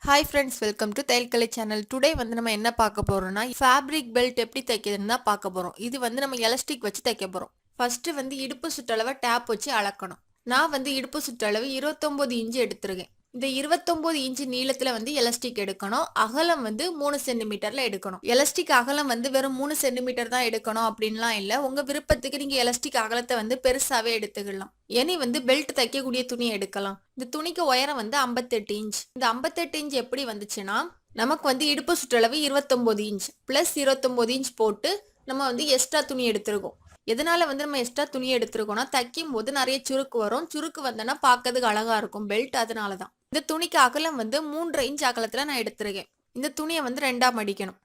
Hi friends, welcome to தையல்கலை channel. Today வந்து நம்ம என்ன பார்க்க போறோம்னா fabric belt எப்படி தைக்கிறதுன்னு தான் பார்க்க போறோம். இது வந்து நம்ம எலாஸ்டிக் வச்சு தைக்க போறோம். ஃபர்ஸ்ட் வந்து இடுப்பு சுற்றளவை டேப் வச்சு அளக்கணும். நான் வந்து இடுப்பு சுற்றளவு 29 இன்ச் எடுத்துருக்கேன். இந்த 29 இன்ச் நீளத்துல வந்து எலாஸ்டிக் எடுக்கணும். அகலம் வந்து 3 சென்டிமீட்டர்ல எடுக்கணும். எலாஸ்டிக் அகலம் வந்து வெறும் 3 சென்டிமீட்டர் தான் எடுக்கணும் அப்படின்லாம் இல்ல. உங்க விருப்பத்துக்கு நீங்க எலாஸ்டிக் அகலத்தை வந்து பெருசாவே எடுத்துக்கலாம். இனி வந்து பெல்ட் தைக்கக்கூடிய துணியை எடுக்கலாம். இந்த துணிக்கு உயரம் வந்து 58 இன்ச். இந்த 58 இன்ச் எப்படி வந்துச்சுன்னா நமக்கு வந்து இடுப்பு சுற்றளவு 29 இன்ச் பிளஸ் 29 இன்ச் போட்டு நம்ம வந்து எக்ஸ்ட்ரா துணி எடுத்திருக்கோம். எதனால வந்து நம்ம எக்ஸ்ட்ரா துணி எடுத்திருக்கோம்னா தைக்கும் போது நிறைய சுருக்கு வரும். சுருக்கு வந்தனா பார்க்கறதுக்கு அழகா இருக்கும் பெல்ட். அதனாலதான் இந்த துணிக்கு அகலம் வந்து 3.5 இன்ச் அகலத்துல நான் எடுத்திருக்கேன். இந்த துணியை வந்து ரெண்டா மடிக்கணும்.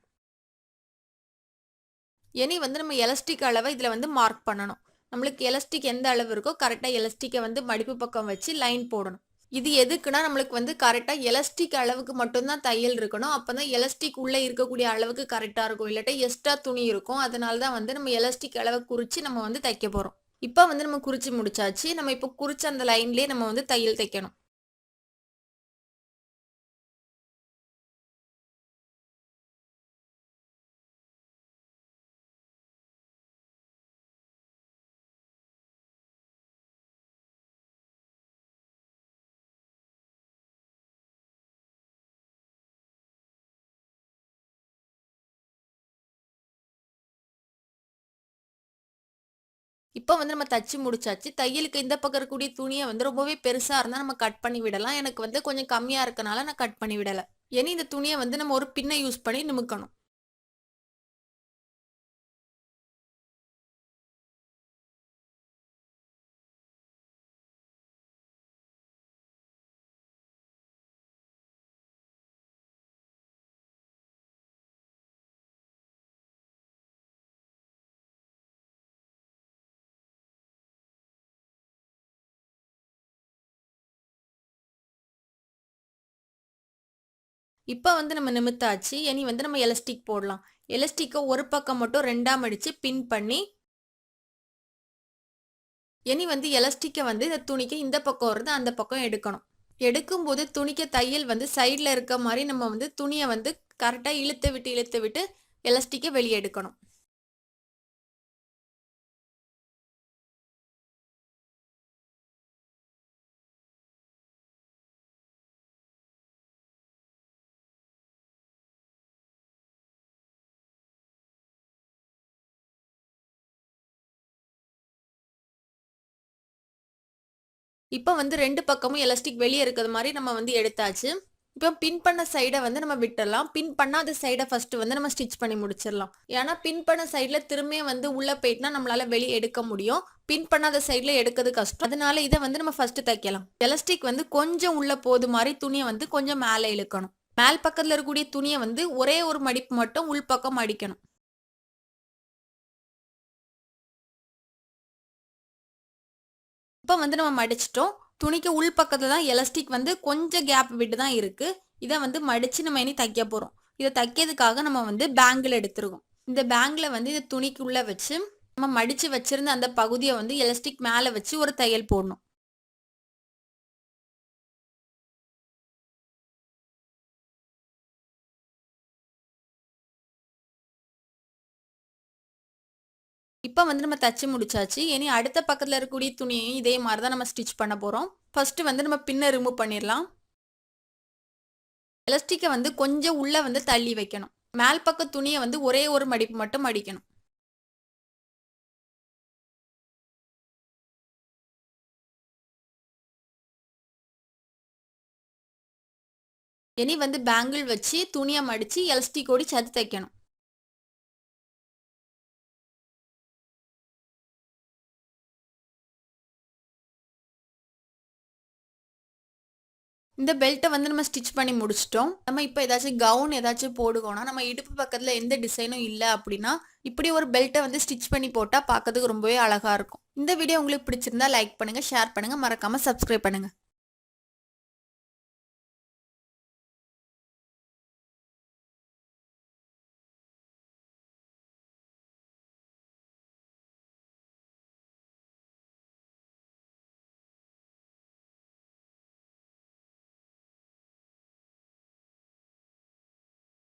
இனி வந்து நம்ம எலாஸ்டிக் அளவை இதுல வந்து மார்க் பண்ணணும். நம்மளுக்கு எலாஸ்டிக் எந்த அளவு இருக்கோ கரெக்டா எலாஸ்டிக்கை வந்து மடிப்பு பக்கம் வச்சு லைன் போடணும். இது எதுக்குன்னா நம்மளுக்கு வந்து கரெக்டா எலாஸ்டிக் அளவுக்கு மட்டும்தான் தையல் இருக்கணும். அப்பதான் எலாஸ்டிக் உள்ள இருக்கக்கூடிய அளவுக்கு கரெக்டா இருக்கும். இல்லாட்டா எக்ஸ்ட்ரா துணி இருக்கும். அதனாலதான் வந்து நம்ம எலாஸ்டிக் அளவை குறிச்சு நம்ம வந்து தைக்க போறோம். இப்ப வந்து நம்ம குறிச்சு முடிச்சாச்சு. நம்ம இப்ப குறிச்ச அந்த லைன்லயே நம்ம வந்து தையல் தைக்கணும். இப்போ வந்து நம்ம தச்சு முடிச்சாச்சு. தையலுக்கு இந்த பக்கம் இருக்கக்கூடிய துணியை வந்து ரொம்பவே பெருசா இருந்தா நம்ம கட் பண்ணி விடலாம். எனக்கு வந்து கொஞ்சம் கம்மியா இருக்கனால நான் கட் பண்ணி விடல. இனி இந்த துணியை வந்து நம்ம ஒரு பின்னை யூஸ் பண்ணி நிமுக்கணும். இப்போ வந்து நம்ம நிமித்தாச்சு. இனி வந்து நம்ம எலாஸ்டிக் போடலாம். எலாஸ்டிக்கை ஒரு பக்கம் மட்டும் ரெண்டா மடிச்சு பின் பண்ணி இனி வந்து எலாஸ்டிக்கை வந்து இந்த துணிக்கு இந்த பக்கம் இருந்து அந்த பக்கம் எடுக்கணும். எடுக்கும்போது துணிக்கு தையல் வந்து சைடில் இருக்க மாதிரி நம்ம வந்து துணியை வந்து கரெக்டாக இழுத்து விட்டு எலாஸ்டிக்கை வெளியே எடுக்கணும். இப்போ வந்து ரெண்டு பக்கமும் எலாஸ்டிக் வெளியே இருக்கிறது மாதிரி நம்ம வந்து எடுத்தாச்சு. இப்போ பின் பண்ண சைடை வந்து நம்ம விட்டுடலாம். பின் பண்ணாத சைடை ஃபர்ஸ்ட் வந்து நம்ம ஸ்டிச் பண்ணி முடிச்சிடலாம். ஏன்னா பின் பண்ண சைட்ல திரும்பியும் வந்து உள்ள போயிட்டுனா நம்மளால வெளியே எடுக்க முடியும். பின் பண்ணாத சைட்ல எடுக்கிறது கஷ்டம். அதனால இதை வந்து நம்ம ஃபர்ஸ்ட் தைக்கலாம். எலாஸ்டிக் வந்து கொஞ்சம் உள்ள போது மாதிரி துணியை வந்து கொஞ்சம் மேலே இழுக்கணும். மேல் பக்கத்துல இருக்கக்கூடிய துணியை வந்து ஒரே ஒரு மடிப்பு மட்டும் உள் பக்கம் மடிக்கணும். இப்போ வந்து நம்ம மடிச்சிட்டோம். துணிக்கு உள் பக்கத்துல தான் எலாஸ்டிக் வந்து கொஞ்சம் கேப் விட்டு தான் இருக்கு. இதை வந்து மடிச்சு நம்ம இனி தைக்க போறோம். இதை தைக்கிறதுக்காக நம்ம வந்து பேங்கிள் எடுத்துருக்கோம். இந்த பேங்கிளை வந்து இந்த துணிக்கு உள்ள வச்சு நம்ம மடிச்சு வச்சிருந்த அந்த பகுதியை வந்து எலாஸ்டிக் மேல வச்சு ஒரு தையல் போடணும். இப்போ வந்து நம்ம தச்சு முடிச்சாச்சு. இனி அடுத்த பக்கத்துல இருக்கக்கூடிய துணியையும் இதே மாதிரி தான் நம்ம ஸ்டிச் பண்ண போறோம். ஃபர்ஸ்ட் வந்து நம்ம பின்ன ரிமூவ் பண்ணிடலாம். எலாஸ்டிக்கை வந்து கொஞ்சம் உள்ள வந்து தள்ளி வைக்கணும். மேல் பக்க துணியை வந்து ஒரே ஒரு மடிப்பு மட்டும் மடிக்கணும். இனி வந்து பேங்கிள் வச்சு துணியை மடிச்சு எலாஸ்டிக்கோடு சேர்த்து தைக்கணும். இந்த பெல்ட்டை வந்து நம்ம ஸ்டிச் பண்ணி முடிச்சிட்டோம். நம்ம இப்போ ஏதாச்சும் கவுன் ஏதாச்சும் போடுவோம்னா நம்ம இடுப்பு பக்கத்தில் எந்த டிசைனும் இல்லை அப்படின்னா இப்படி ஒரு பெல்ட்டை வந்து ஸ்டிச் பண்ணி போட்டால் பார்க்கறதுக்கு ரொம்பவே அழகா இருக்கும். இந்த வீடியோ உங்களுக்கு பிடிச்சிருந்தா லைக் பண்ணுங்க, ஷேர் பண்ணுங்க, மறக்காம சப்ஸ்கிரைப் பண்ணுங்க.